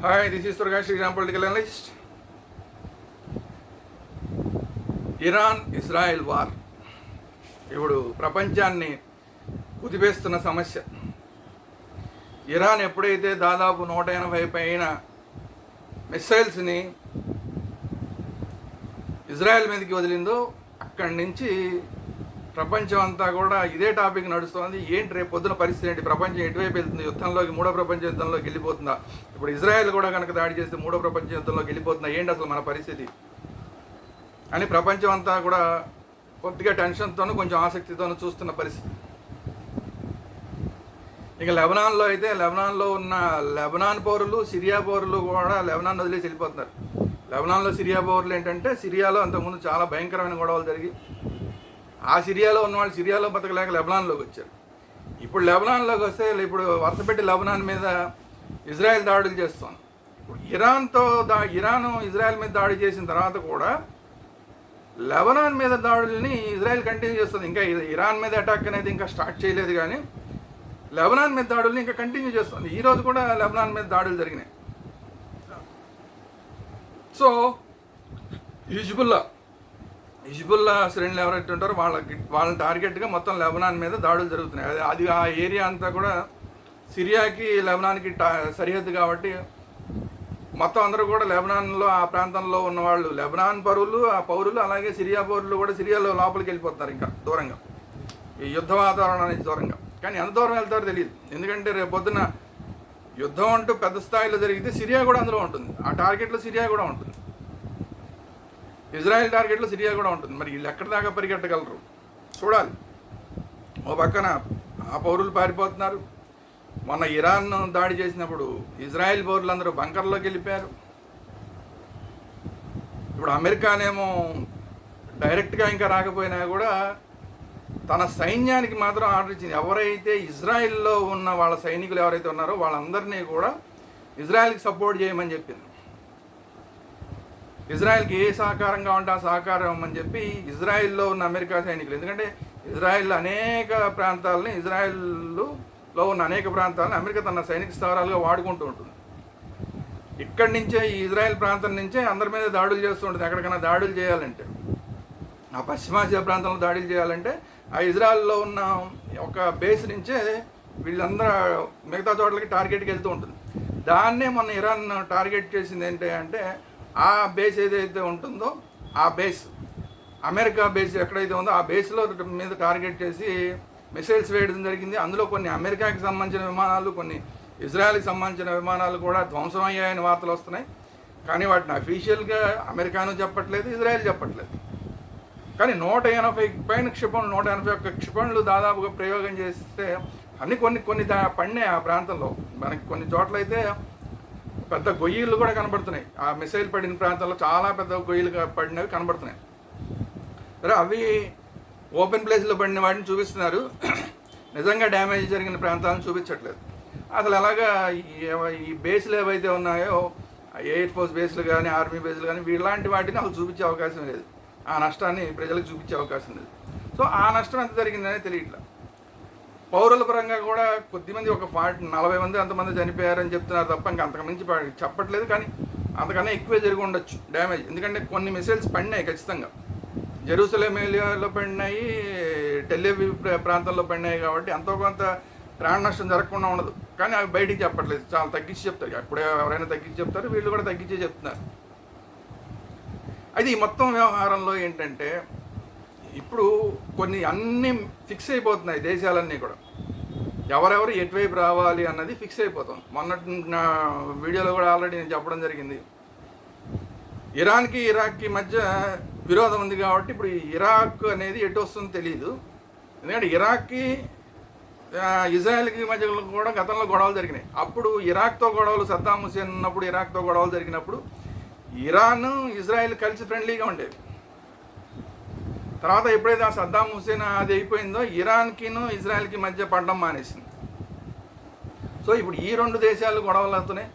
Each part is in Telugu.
Hi, this is Turgash Sriram, political analyst. Iran Israel war ఇప్పుడు ప్రపంచాన్ని కుదిపేస్తున్న సమస్య. ఇరాన్ ఎప్పుడైతే దాదాపు 180 పైన మిస్సైల్స్ని ఇజ్రాయెల్ మీదకి వదిలిందో అక్కడి నుంచి ప్రపంచం అంతా కూడా ఇదే టాపిక్ నడుస్తుంది. ఏంటి రేపు పొద్దున పరిస్థితి ఏంటి, ప్రపంచం ఎటువైపు వెళ్తుంది, యుద్ధంలోకి మూడో ప్రపంచ యుద్ధంలోకి వెళ్ళిపోతుందా, ఇప్పుడు ఇజ్రాయెల్ కూడా కనుక దాడి చేస్తే మూడో ప్రపంచ యుద్ధంలోకి వెళ్ళిపోతుందా, ఏంటి అసలు మన పరిస్థితి అని ప్రపంచం అంతా కూడా కొద్దిగా టెన్షన్తోనూ కొంచెం ఆసక్తితోనూ చూస్తున్న పరిస్థితి. ఇక లెబనాన్లో అయితే లెబనాన్లో ఉన్న లెబనాన్ పౌరులు సిరియా పౌరులు కూడా లెబనాన్ వదిలేసి వెళ్ళిపోతున్నారు. లెబనాన్లో సిరియా పౌరులు ఏంటంటే సిరియాలో అంతకుముందు చాలా భయంకరమైన గొడవలు జరిగి ఆ సిరియాలో ఉన్నవాళ్ళు సిరియాలో బతకలేక లెబనాన్లోకి వచ్చారు. ఇప్పుడు లెబనాన్లోకి వస్తే ఇప్పుడు వరుసపెట్టి లెబనాన్ మీద ఇజ్రాయెల్ దాడులు చేస్తుంది. ఇప్పుడు ఇరాన్ ఇజ్రాయెల్ మీద దాడి చేసిన తర్వాత కూడా లెబనాన్ మీద దాడుల్ని ఇజ్రాయెల్ కంటిన్యూ చేస్తుంది. ఇంకా ఇరాన్ మీద అటాక్ అనేది ఇంకా స్టార్ట్ చేయలేదు, కానీ లెబనాన్ మీద దాడుల్ని ఇంకా కంటిన్యూ చేస్తుంది. ఈరోజు కూడా లెబనాన్ మీద దాడులు జరిగినాయి. సో హిజ్బుల్లా శ్రేణులు ఎవరైతే ఉంటారో వాళ్ళ టార్గెట్గా మొత్తం లెబనాన్ మీద దాడులు జరుగుతున్నాయి. అది ఆ ఏరియా అంతా కూడా సిరియాకి లెబనాన్కి సరిహద్దు కాబట్టి మొత్తం అందరూ కూడా లెబనాన్లో ఆ ప్రాంతంలో ఉన్నవాళ్ళు లెబనాన్ పౌరులు అలాగే సిరియా పౌరులు కూడా సిరియాలో లోపలికి వెళ్ళిపోతున్నారు ఇంకా దూరంగా, ఈ యుద్ధ వాతావరణానికి దూరంగా. కానీ ఎంత దూరం వెళ్తారో తెలియదు, ఎందుకంటే రేపు పొద్దున యుద్ధం అంటూ పెద్ద స్థాయిలో జరిగితే సిరియా కూడా అందులో ఉంటుంది. ఆ టార్గెట్లో సిరియా కూడా ఉంటుంది, ఇజ్రాయెల్ టార్గెట్లో సిరియా కూడా ఉంటుంది. మరి వీళ్ళు ఎక్కడి దాకా పరిగెట్టగలరు చూడాలి. ఓ పక్కన ఆ పౌరులు పారిపోతున్నారు. మొన్న ఇరాన్ దాడి చేసినప్పుడు ఇజ్రాయెల్ పౌరులందరూ బంకర్లోకి వెళ్ళిపోయారు. ఇప్పుడు అమెరికానేమో డైరెక్ట్గా ఇంకా రాకపోయినా కూడా తన సైన్యానికి మాత్రం ఆర్డర్ ఇచ్చింది. ఎవరైతే ఇజ్రాయెల్లో ఉన్న వాళ్ళ సైనికులు ఎవరైతే ఉన్నారో వాళ్ళందరినీ కూడా ఇజ్రాయెల్కి సపోర్ట్ చేయమని చెప్పింది. ఇజ్రాయెల్కి ఏ సహకారం కావాలంటే ఆ సహకారం ఇవ్వమని చెప్పి ఇజ్రాయెల్లో ఉన్న అమెరికా సైనికులు, ఎందుకంటే ఇజ్రాయెల్ అనేక ప్రాంతాలని ఇజ్రాయెల్లో ఉన్న అనేక ప్రాంతాలను అమెరికా తన సైనిక స్థావరాలుగా వాడుకుంటూ ఉంటుంది. ఇక్కడి నుంచే ఈ ఇజ్రాయెల్ ప్రాంతం నుంచే అందరి మీద దాడులు చేస్తూ ఉంటుంది. ఎక్కడికైనా దాడులు చేయాలంటే, ఆ పశ్చిమాసియా ప్రాంతంలో దాడులు చేయాలంటే ఆ ఇజ్రాయెల్లో ఉన్న ఒక బేస్ నుంచే వీళ్ళందరూ మిగతా చోట్లకి టార్గెట్కి వెళ్తూ ఉంటుంది. దాన్నే మొన్న ఇరాన్ టార్గెట్ చేసింది ఏంటి అంటే, ఆ బేస్ ఏదైతే ఉంటుందో ఆ బేస్ అమెరికా బేస్ ఎక్కడైతే ఉందో ఆ బేస్లో మీద టార్గెట్ చేసి మిసైల్స్ వేయడం జరిగింది. అందులో కొన్ని అమెరికాకి సంబంధించిన విమానాలు, కొన్ని ఇజ్రాయెల్కి సంబంధించిన విమానాలు కూడా ధ్వంసం అయ్యాయని వార్తలు వస్తున్నాయి. కానీ వాటిని అఫీషియల్గా అమెరికాను చెప్పట్లేదు, ఇజ్రాయెల్ చెప్పట్లేదు. కానీ 180 పైన క్షిపణులు 181 క్షిపణులు దాదాపుగా ప్రయోగం చేస్తే కొన్ని పడినాయి ఆ ప్రాంతంలో. మనకి కొన్ని చోట్ల అయితే పెద్ద గొయ్యిలు కూడా కనబడుతున్నాయి. ఆ మిసైల్ పడిన ప్రాంతాల్లో చాలా పెద్ద గొయ్యిలు పడినవి కనబడుతున్నాయి. సరే, అవి ఓపెన్ ప్లేస్లో పడిన వాటిని చూపిస్తున్నారు, నిజంగా డ్యామేజ్ జరిగిన ప్రాంతాలను చూపించట్లేదు. అసలు అలాగా ఈ బేస్లు ఏవైతే ఉన్నాయో ఎయిర్ ఫోర్స్ బేస్లు కానీ ఆర్మీ బేస్లు కానీ వీళ్ళలాంటి వాటిని అసలు చూపించే అవకాశం లేదు. ఆ నష్టాన్ని ప్రజలకు చూపించే అవకాశం లేదు. సో ఆ నష్టం ఎంత జరిగిందనే తెలియట్లా. పౌరుల పరంగా కూడా కొద్దిమంది ఒక 40 మంది అంతమంది చనిపోయారని చెప్తున్నారు తప్ప ఇంకా అంతకుమించి చెప్పట్లేదు. కానీ అంతకన్నా ఎక్కువే జరిగి ఉండొచ్చు డ్యామేజ్, ఎందుకంటే కొన్ని మిసైల్స్ పడినాయి ఖచ్చితంగా. జెరూసలేం ఏరియాలో పడినాయి, టెల్ అవీవ్ ప్రాంతంలో పడినాయి, కాబట్టి ఎంతో కొంత ప్రాణ నష్టం జరగకుండా ఉండదు. కానీ అవి బయటికి చెప్పట్లేదు, చాలా తగ్గించి చెప్తారు. అప్పుడే ఎవరైనా తగ్గించి చెప్తారు, వీళ్ళు కూడా తగ్గించే చెప్తున్నారు. అయితే ఈ మొత్తం వ్యవహారంలో ఏంటంటే ఇప్పుడు కొన్ని అన్నీ ఫిక్స్ అయిపోతున్నాయి. దేశాలన్నీ కూడా ఎవరెవరు ఎటువైపు రావాలి అన్నది ఫిక్స్ అయిపోతాం. మొన్నటి నా వీడియోలో కూడా ఆల్రెడీ నేను చెప్పడం జరిగింది. ఇరాన్కి ఇరాక్కి మధ్య విరోధం ఉంది కాబట్టి ఇప్పుడు ఇరాక్ అనేది ఎటు వస్తుందో తెలియదు. ఎందుకంటే ఇరాక్కి ఇజ్రాయెల్కి మధ్య కూడా గతంలో గొడవలు జరిగినాయి. అప్పుడు ఇరాక్తో గొడవలు, సద్దాం హుసేన్ ఉన్నప్పుడు ఇరాక్తో గొడవలు జరిగినప్పుడు ఇరాన్ ఇజ్రాయెల్ కలిసి ఫ్రెండ్లీగా ఉండేవి. తర్వాత ఎప్పుడైతే ఆ సద్దాం హుసేన్ అది అయిపోయిందో ఇరాన్కిను ఇజ్రాయెల్కి మధ్య పడడం మానేసింది. సో ఇప్పుడు ఈ రెండు దేశాలు గొడవలు అవుతున్నాయి.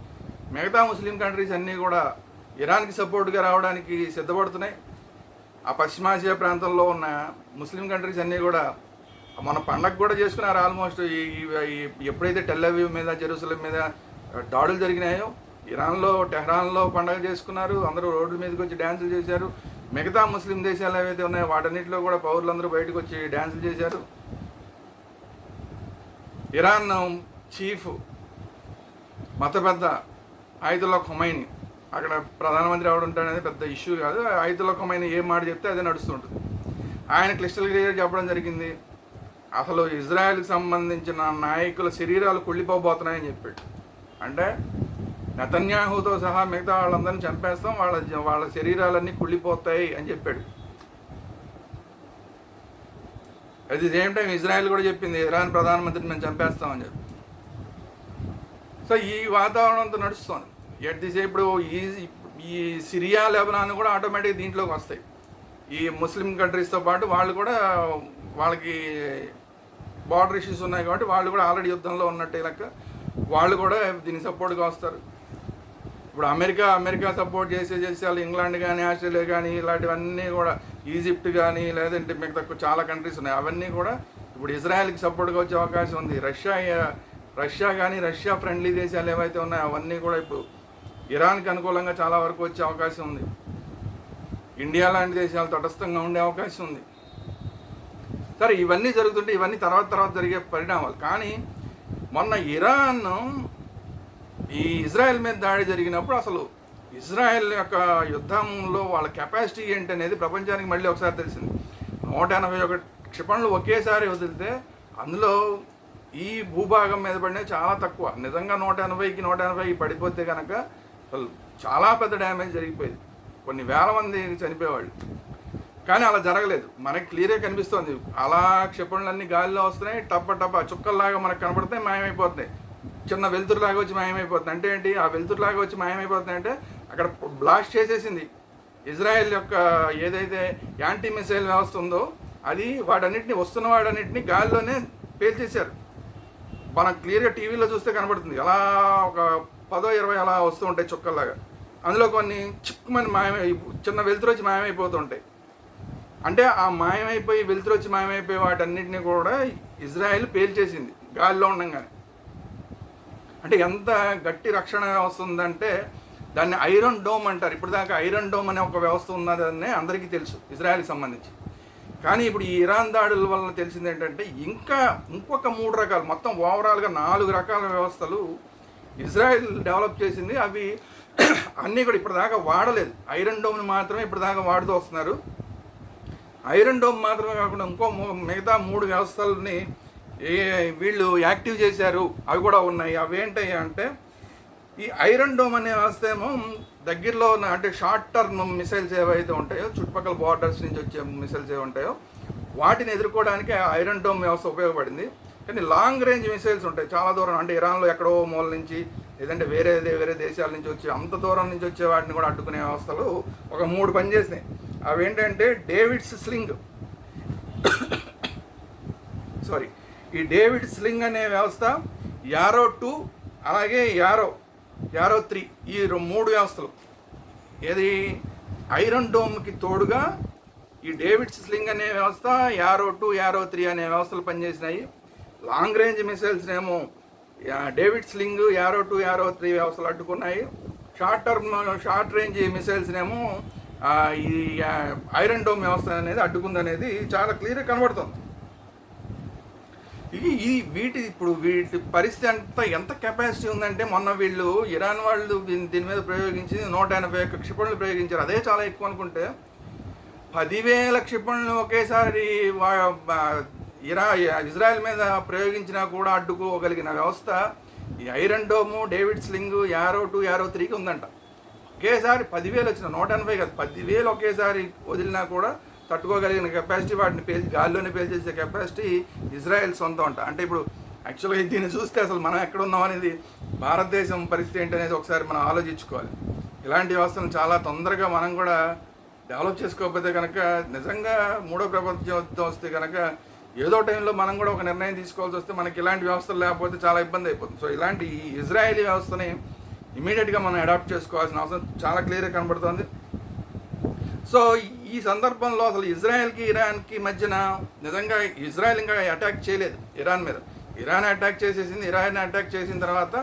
మిగతా ముస్లిం కంట్రీస్ అన్నీ కూడా ఇరాన్కి సపోర్ట్గా రావడానికి సిద్ధపడుతున్నాయి. ఆ పశ్చిమాసియా ప్రాంతంలో ఉన్న ముస్లిం కంట్రీస్ అన్నీ కూడా మన పండగ కూడా చేసుకున్నారు ఆల్మోస్ట్. ఎప్పుడైతే టెల్ అవీవ్ మీద జెరూసలేం మీద దాడులు జరిగినాయో ఇరాన్లో టెహ్రాన్లో పండగ చేసుకున్నారు, అందరూ రోడ్ల మీదకి వచ్చి డ్యాన్సులు చేశారు. మిగతా ముస్లిం దేశాలు ఏవైతే ఉన్నాయో వాటన్నిటిలో కూడా పౌరులందరూ బయటకు వచ్చి డ్యాన్సులు చేశారు. ఇరాన్ చీఫ్ మత పెద్ద ఆయతుల్లా ఖొమైనీ, అక్కడ ప్రధానమంత్రి ఎవడు ఉంటాడనేది పెద్ద ఇష్యూ కాదు. ఆయతుల్లా ఖొమైనీ ఏం మాట చెప్తే అదే నడుస్తుంటుంది. ఆయన క్లిస్టల్ క్లియర్ చెప్పడం జరిగింది, అసలు ఇజ్రాయెల్కి సంబంధించిన నాయకుల శరీరాలు కుళ్ళిపోబోతున్నాయని చెప్పాడు. అంటే నెతన్యాహుతో సహా మిగతా వాళ్ళందరినీ చంపేస్తాం, వాళ్ళ శరీరాలన్నీ కుళ్ళిపోతాయి అని చెప్పాడు. At the same time Israel కూడా చెప్పింది ఇరాన్ ప్రధానమంత్రిని మేము చంపేస్తామని చెప్పి. సో ఈ వాతావరణంతో నడుస్తుంది. ఎట్ ది సేమ్ ఇప్పుడు ఈ సిరియా లెబనాన్ కూడా ఆటోమేటిక్ దీంట్లోకి వస్తాయి. ఈ ముస్లిం కంట్రీస్తో పాటు వాళ్ళు కూడా వాళ్ళకి బార్డర్ ఇష్యూస్ ఉన్నాయి కాబట్టి వాళ్ళు కూడా ఆల్రెడీ యుద్ధంలో ఉన్నట్టే లెక్క వాళ్ళు కూడా దీనికి సపోర్ట్గా వస్తారు. ఇప్పుడు అమెరికా సపోర్ట్ చేసే వాళ్ళు ఇంగ్లాండ్ కానీ ఆస్ట్రేలియా కానీ ఇలాంటివన్నీ కూడా, ఈజిప్ట్ కానీ లేదంటే మిగతా చాలా కంట్రీస్ ఉన్నాయి, అవన్నీ కూడా ఇప్పుడు ఇజ్రాయెల్కి సపోర్ట్గా వచ్చే అవకాశం ఉంది. రష్యా కానీ రష్యా ఫ్రెండ్లీ దేశాలు ఏవైతే ఉన్నాయో అవన్నీ కూడా ఇప్పుడు ఇరాన్కి అనుకూలంగా చాలా వరకు వచ్చే అవకాశం ఉంది. ఇండియా లాంటి దేశాలు తటస్థంగా ఉండే అవకాశం ఉంది. సరే, ఇవన్నీ జరుగుతుంటే ఇవన్నీ తర్వాత జరిగే పరిణామాలు. కానీ మొన్న ఇరాన్ ఈ ఇజ్రాయెల్ మీద దాడి జరిగినప్పుడు అసలు ఇజ్రాయెల్ యొక్క యుద్ధంలో వాళ్ళ కెపాసిటీ ఏంటి అనేది ప్రపంచానికి మళ్ళీ ఒకసారి తెలిసింది. 181 క్షిపణులు ఒకేసారి వదిలితే అందులో ఈ భూభాగం మీద పడినవి చాలా తక్కువ. నిజంగా 180 పడిపోతే కనుక అసలు చాలా పెద్ద డ్యామేజ్ జరిగిపోయింది, కొన్ని వేల మంది చనిపోయేవాళ్ళు. కానీ అలా జరగలేదు, మనకి క్లియర్గా కనిపిస్తుంది. అలా క్షిపణులన్నీ గాలిలో వస్తున్నాయి, టప్ప చుక్కల్లాగా మనకు కనపడతాయి, మాయమైపోతున్నాయి. చిన్న వెలుతురులాగా వచ్చి మాయమైపోతుంది. అంటే ఏంటి, ఆ వెలుతురులాగా వచ్చి మాయమైపోతున్నాయి అంటే అక్కడ బ్లాస్ట్ చేసేసింది ఇజ్రాయెల్ యొక్క ఏదైతే యాంటీ మిసైల్ వ్యవస్థ ఉందో అది వస్తున్న వాడన్నింటినీ గాలిలోనే పేల్చేశారు. మనం క్లియర్గా టీవీలో చూస్తే కనబడుతుంది. అలా ఒక 10-20 అలా వస్తూ ఉంటాయి చుక్కల్లాగా. అందులో కొన్ని చిక్కుమని చిన్న వెలుతురు వచ్చి మాయమైపోతుంటాయి. అంటే ఆ వెలుతురు వచ్చి మాయమైపోయి వాటన్నిటిని కూడా ఇజ్రాయెల్ పేల్చేసింది గాలిలో ఉండగానే. అంటే ఎంత గట్టి రక్షణ వ్యవస్థ ఉందంటే దాన్ని ఐరన్ డోమ్ అంటారు. ఇప్పుడు దాకా ఐరన్ డోమ్ అనే ఒక వ్యవస్థ ఉన్నదని అందరికీ తెలుసు ఇజ్రాయెల్కి సంబంధించి. కానీ ఇప్పుడు ఈ ఇరాన్ దాడుల వల్ల తెలిసింది ఏంటంటే ఇంకొక 3 రకాలు, మొత్తం ఓవరాల్గా 4 రకాల వ్యవస్థలు ఇజ్రాయెల్ డెవలప్ చేసింది. అవి అన్నీ కూడా ఇప్పటిదాకా వాడలేదు. ఐరన్ డోమ్ని మాత్రమే ఇప్పటిదాకా వాడుతూ వస్తున్నారు. ఐరన్ డోమ్ మాత్రమే కాకుండా మిగతా 3 వ్యవస్థలని వీళ్ళు యాక్టివ్ చేశారు, అవి కూడా ఉన్నాయి. అవి ఏంటయ్యా అంటే, ఈ ఐరన్ డోమ్ అనే వ్యవస్థ ఏమో దగ్గరలో ఉన్న అంటే షార్ట్ టర్మ్ మిసైల్స్ ఏవైతే ఉంటాయో, చుట్టుపక్కల బార్డర్స్ నుంచి వచ్చే మిసైల్స్ ఏవి ఉంటాయో వాటిని ఎదుర్కోవడానికి ఐరన్ డోమ్ వ్యవస్థ ఉపయోగపడింది. కానీ లాంగ్ రేంజ్ మిసైల్స్ ఉంటాయి చాలా దూరం, అంటే ఇరాన్లో ఎక్కడో మూల నుంచి లేదంటే వేరే దేశాల నుంచి వచ్చి అంత దూరం నుంచి వచ్చే వాటిని కూడా అడ్డుకునే వ్యవస్థలు ఒక 3 పనిచేసినాయి. అవి ఏంటంటే డేవిడ్స్ స్లింగ్ ఈ డేవిడ్ స్లింగ్ అనే వ్యవస్థ, యారో 2 అలాగే యారో 3 ఈ 3 వ్యవస్థలు ఏది ఐరన్ డోమ్కి తోడుగా ఈ డేవిడ్ స్లింగ్ అనే వ్యవస్థ, యారో 2 యారో 3 అనే వ్యవస్థలు పనిచేసినాయి. లాంగ్ రేంజ్ మిసైల్స్ ఏమో డేవిడ్ స్లింగ్, యారో 2 యారో 3 వ్యవస్థలు అడ్డుకున్నాయి. షార్ట్ రేంజ్ మిసైల్స్ ఏమో ఈ ఐరన్ డోమ్ వ్యవస్థ అనేది అడ్డుకుందనేది చాలా క్లియర్గా కనబడుతుంది. వీటి పరిస్థితి ఎంత కెపాసిటీ ఉందంటే, మొన్న వీళ్ళు ఇరాన్ వాళ్ళు దీని మీద ప్రయోగించి 181 క్షిపణులు ప్రయోగించారు. అదే చాలా ఎక్కువ అనుకుంటే 10,000 క్షిపణులు ఒకేసారి ఇజ్రాయెల్ మీద ప్రయోగించినా కూడా అడ్డుకోగలిగిన వ్యవస్థ ఈ iron dome, David sling, arrow 2 arrow 3కి ఉందంట. ఒకేసారి 10,000 వచ్చిన 180 కాదు, 10,000 ఒకేసారి వదిలినా కూడా తట్టుకోగలిగిన కెపాసిటీ, వాటిని గాల్లోనే పేల్చేసే కెపాసిటీ ఇజ్రాయెల్ సొంతం అంట. అంటే ఇప్పుడు యాక్చువల్గా దీన్ని చూస్తే అసలు మనం ఎక్కడ ఉన్నాం అనేది, భారతదేశం పరిస్థితి ఏంటనేది ఒకసారి మనం ఆలోచించుకోవాలి. ఇలాంటి వ్యవస్థను చాలా తొందరగా మనం కూడా డెవలప్ చేసుకోకపోతే కనుక, నిజంగా 3వ ప్రపంచ యుద్ధం వస్తే కనుక ఏదో టైంలో మనం కూడా ఒక నిర్ణయం తీసుకోవాల్సి వస్తే మనకి ఇలాంటి వ్యవస్థలు లేకపోతే చాలా ఇబ్బంది అయిపోతుంది. సో ఇలాంటి ఇజ్రాయేలీ వ్యవస్థని ఇమీడియట్గా మనం అడాప్ట్ చేసుకోవాల్సిన అవసరం చాలా క్లియర్గా కనబడుతుంది. సో ఈ సందర్భంలో అసలు ఇజ్రాయెల్కి ఇరాన్కి మధ్యన నిజంగా ఇజ్రాయెల్ ఇంకా అటాక్ చేయలేదు ఇరాన్ మీద. ఇరాన్ అటాక్ చేసేసింది. ఇరాన్ అటాక్ చేసిన తర్వాత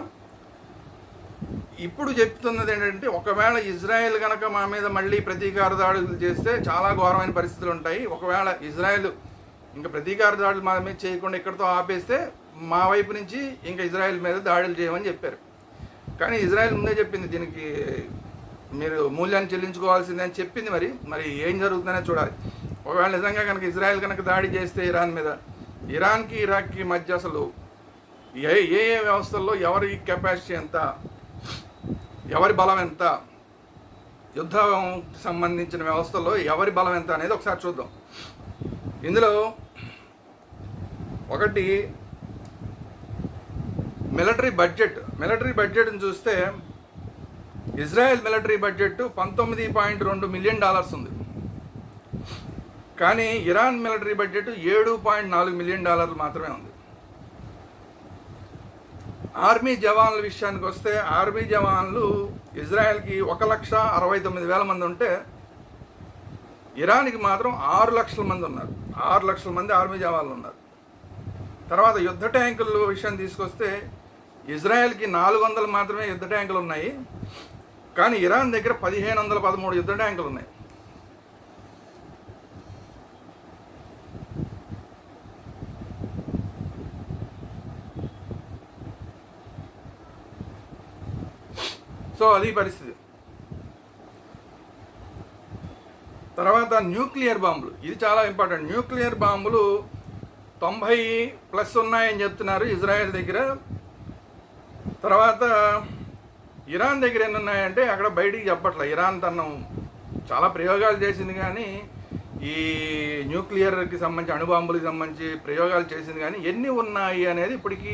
ఇప్పుడు చెప్తున్నది ఏంటంటే, ఒకవేళ ఇజ్రాయెల్ కనుక మా మీద మళ్ళీ ప్రతీకార దాడులు చేస్తే చాలా ఘోరమైన పరిస్థితులు ఉంటాయి. ఒకవేళ ఇజ్రాయెల్ ఇంకా ప్రతీకార దాడులు మా మీద చేయకుండా ఇక్కడితో ఆపేస్తే మా వైపు నుంచి ఇంకా ఇజ్రాయెల్ మీద దాడులు చేయమని చెప్పారు. కానీ ఇజ్రాయెల్ ముందే చెప్పింది దీనికి మీరు మూల్యాన్ని చెల్లించుకోవాల్సిందే అని చెప్పింది. మరి ఏం జరుగుతుందనే చూడాలి. ఒకవేళ నిజంగా కనుక ఇజ్రాయెల్ కనుక దాడి చేస్తే ఇరాన్ మీద, ఇరాన్కి ఇరాక్కి మధ్య అసలు ఏ ఏ వ్యవస్థల్లో ఎవరి కెపాసిటీ ఎంత, ఎవరి బలం ఎంత, యుద్ధం సంబంధించిన వ్యవస్థల్లో ఎవరి బలం ఎంత అనేది ఒకసారి చూద్దాం. ఇందులో ఒకటి మిలిటరీ బడ్జెట్ని చూస్తే ఇజ్రాయెల్ మిలిటరీ బడ్జెట్ $19.2 మిలియన్ ఉంది. కానీ ఇరాన్ మిలిటరీ బడ్జెట్ $7.4 మిలియన్ మాత్రమే ఉంది. ఆర్మీ జవాన్ల విషయానికి వస్తే ఆర్మీ జవాన్లు ఇజ్రాయెల్కి 1,69,000 మంది ఉంటే ఇరాన్కి మాత్రం 6 లక్షల మంది ఉన్నారు. 6 లక్షల మంది ఆర్మీ జవాన్లు ఉన్నారు. తర్వాత యుద్ధ ట్యాంకుల విషయం తీసుకొస్తే ఇజ్రాయెల్కి 400 మాత్రమే యుద్ధ ట్యాంకులు ఉన్నాయి. కానీ ఇరాన్ దగ్గర 1,513 యుద్ధ ట్యాంకులు ఉన్నాయి. సో అది పరిస్థితి. తర్వాత న్యూక్లియర్ బాంబులు, ఇది చాలా ఇంపార్టెంట్. న్యూక్లియర్ బాంబులు 90+ ఉన్నాయని చెప్తున్నారు ఇజ్రాయెల్ దగ్గర. తర్వాత ఇరాన్ దగ్గర ఎన్ని ఉన్నాయంటే అక్కడ బయటికి చెప్పట్లే. ఇరాన్ తను చాలా ప్రయోగాలు చేసింది, కానీ ఈ న్యూక్లియర్కి సంబంధించి అణుబాంబులకు సంబంధించి ప్రయోగాలు చేసింది, కానీ ఎన్ని ఉన్నాయి అనేది ఇప్పటికీ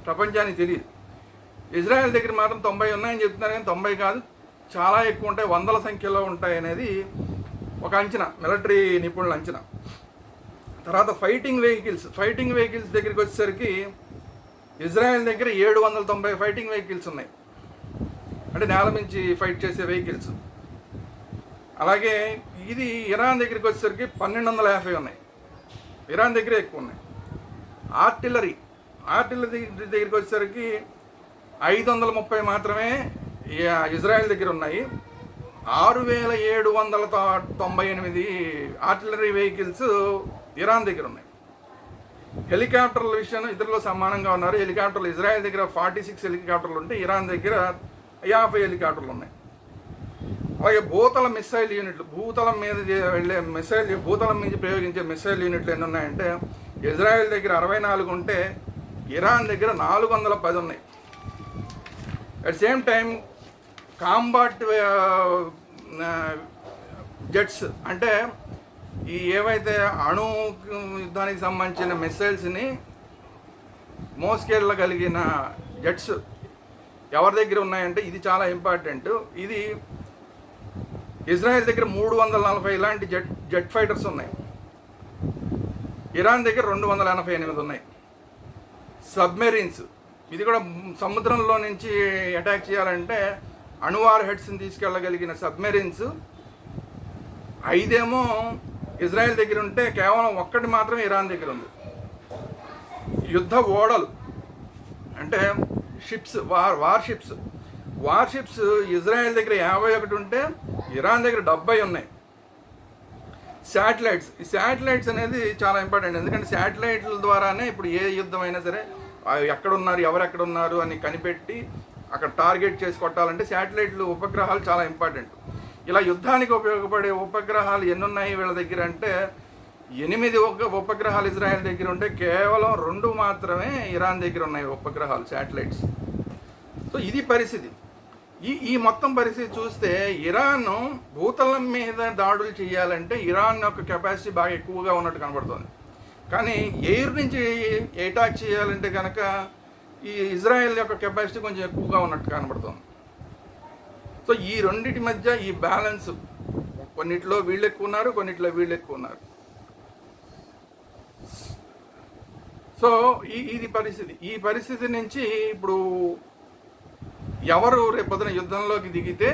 ప్రపంచానికి తెలియదు. ఇజ్రాయెల్ దగ్గర మాత్రం 90 ఉన్నాయని చెప్తున్నారు, కానీ 90 కాదు, చాలా ఎక్కువ ఉంటాయి, వందల సంఖ్యలో ఉంటాయి అనేది ఒక అంచనా, మిలిటరీ నిపుణుల అంచనా. తర్వాత ఫైటింగ్ వెహికల్స్ దగ్గరికి వచ్చేసరికి ఇజ్రాయెల్ దగ్గర 790 ఫైటింగ్ వెహికల్స్ ఉన్నాయి, అంటే నేల మించి ఫైట్ చేసే వెహికల్స్. అలాగే ఇది ఇరాన్ దగ్గరికి వచ్చేసరికి 1250 ఉన్నాయి, ఇరాన్ దగ్గర ఎక్కువ ఉన్నాయి. ఆర్టిల్లరీ దగ్గరికి వచ్చేసరికి 530 మాత్రమే ఇజ్రాయెల్ దగ్గర ఉన్నాయి. 6,798 ఆర్టిల్లరీ వెహికల్స్ ఇరాన్ దగ్గర ఉన్నాయి. హెలికాప్టర్ల విషయంలో ఇద్దరిలో సమానంగా ఉన్నారు. హెలికాప్టర్లు ఇజ్రాయెల్ దగ్గర 46 హెలికాప్టర్లు ఉంటే ఇరాన్ దగ్గర 50 హెలికాప్టర్లు ఉన్నాయి. అలాగే భూతల మిసైల్ యూనిట్లు, భూతలం మీద వెళ్ళే భూతలం మీద ప్రయోగించే మిసైల్ యూనిట్లు ఎన్ని ఉన్నాయంటే ఇజ్రాయెల్ దగ్గర 64 ఉంటే ఇరాన్ దగ్గర 410 ఉన్నాయి. At same time combat jets, అంటే ఈ ఏవైతే అణు యుద్ధానికి సంబంధించిన మిసైల్స్ని మోసుకెళ్ళగలిగిన జెట్స్ ఎవరి దగ్గర ఉన్నాయంటే ఇది చాలా ఇంపార్టెంట్. ఇది ఇజ్రాయెల్ దగ్గర 340 ఇలాంటి జెట్ ఫైటర్స్ ఉన్నాయి. ఇరాన్ దగ్గర 288 ఉన్నాయి. సబ్మెరీన్స్, ఇది కూడా సముద్రంలో నుంచి అటాక్ చేయాలంటే అణువార్ హెడ్స్ని తీసుకెళ్ళగలిగిన సబ్మెరీన్స్ 5 ఇజ్రాయెల్ దగ్గర ఉంటే కేవలం 1 మాత్రమే ఇరాన్ దగ్గర ఉంది. యుద్ధ ఓడలు అంటే షిప్స్, వార్ షిప్స్ ఇజ్రాయెల్ దగ్గర 51 ఉంటే ఇరాన్ దగ్గర 70 ఉన్నాయి. శాటిలైట్స్, ఈ శాటిలైట్స్ అనేది చాలా ఇంపార్టెంట్, ఎందుకంటే శాటిలైట్ల ద్వారానే ఇప్పుడు ఏ యుద్ధం అయినా సరే ఎక్కడున్నారు, ఎవరెక్కడున్నారు అని కనిపెట్టి అక్కడ టార్గెట్ చేసి కొట్టాలంటే శాటిలైట్లు, ఉపగ్రహాలు చాలా ఇంపార్టెంట్. ఇలా యుద్ధానికి ఉపయోగపడే ఉపగ్రహాలు ఎన్ని ఉన్నాయి వీళ్ళ దగ్గర అంటే 8 ఉపగ్రహాలు ఇజ్రాయెల్ దగ్గర ఉంటే కేవలం 2 మాత్రమే ఇరాన్ దగ్గర ఉన్నాయి ఉపగ్రహాలు, శాటిలైట్స్. సో ఇది పరిస్థితి. ఈ మొత్తం పరిస్థితి చూస్తే ఇరాన్ భూతలం మీద దాడులు చేయాలంటే ఇరాన్ యొక్క కెపాసిటీ బాగా ఎక్కువగా ఉన్నట్టు కనబడుతుంది. కానీ ఎయిర్ నుంచి అటాక్ చేయాలంటే కనుక ఈ ఇజ్రాయెల్ యొక్క కెపాసిటీ కొంచెం ఎక్కువగా ఉన్నట్టు కనబడుతుంది. సో ఈ రెండింటి మధ్య ఈ బ్యాలెన్స్, కొన్నిట్లో వీళ్ళు ఎక్కువ ఉన్నారు, కొన్నిట్లో వీళ్ళు ఎక్కువ ఉన్నారు. సో ఇది పరిస్థితి. ఈ పరిస్థితి నుంచి ఇప్పుడు ఎవరు రేపొద్దున యుద్ధంలోకి దిగితే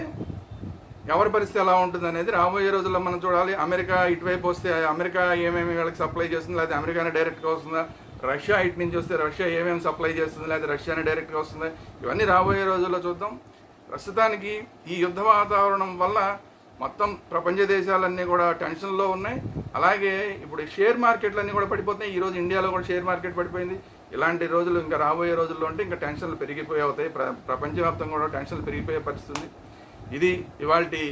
ఎవరి పరిస్థితి ఎలా ఉంటుంది అనేది రాబోయే రోజుల్లో మనం చూడాలి. అమెరికా ఇటువైపు వస్తే అమెరికా ఏమేమి వీళ్ళకి సప్లై చేస్తుంది, లేదా అమెరికానే డైరెక్ట్గా వస్తుందా, రష్యా ఇటు నుంచి వస్తే రష్యా ఏమేమి సప్లై చేస్తుంది, లేదా రష్యానే డైరెక్ట్గా వస్తుందా, ఇవన్నీ రాబోయే రోజుల్లో చూద్దాం. ప్రస్తుతానికి ఈ యుద్ధ వాతావరణం వల్ల మొత్తం ప్రపంచ దేశాలన్నీ కూడా టెన్షన్లో ఉన్నాయి. అలాగే ఇప్పుడు షేర్ మార్కెట్లన్నీ కూడా పడిపోతున్నాయి. ఈరోజు ఇండియాలో కూడా షేర్ మార్కెట్ పడిపోయింది. ఇలాంటి రోజులు ఇంకా రాబోయే రోజుల్లో అంటే ఇంకా టెన్షన్లు పెరిగిపోయి అవుతాయి. ప్రపంచవ్యాప్తంగా కూడా టెన్షన్లు పెరిగిపోయే పరిస్థితి ఉంది. ఇది ఇవాల్టి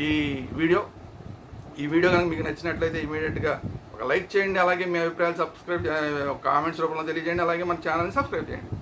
ఈ వీడియో. ఈ వీడియో కనుక మీకు నచ్చినట్లయితే ఇమీడియట్గా ఒక లైక్ చేయండి. అలాగే మీ అభిప్రాయాలు కామెంట్స్ రూపంలో తెలియజేయండి. అలాగే మన ఛానల్ని సబ్స్క్రైబ్ చేయండి.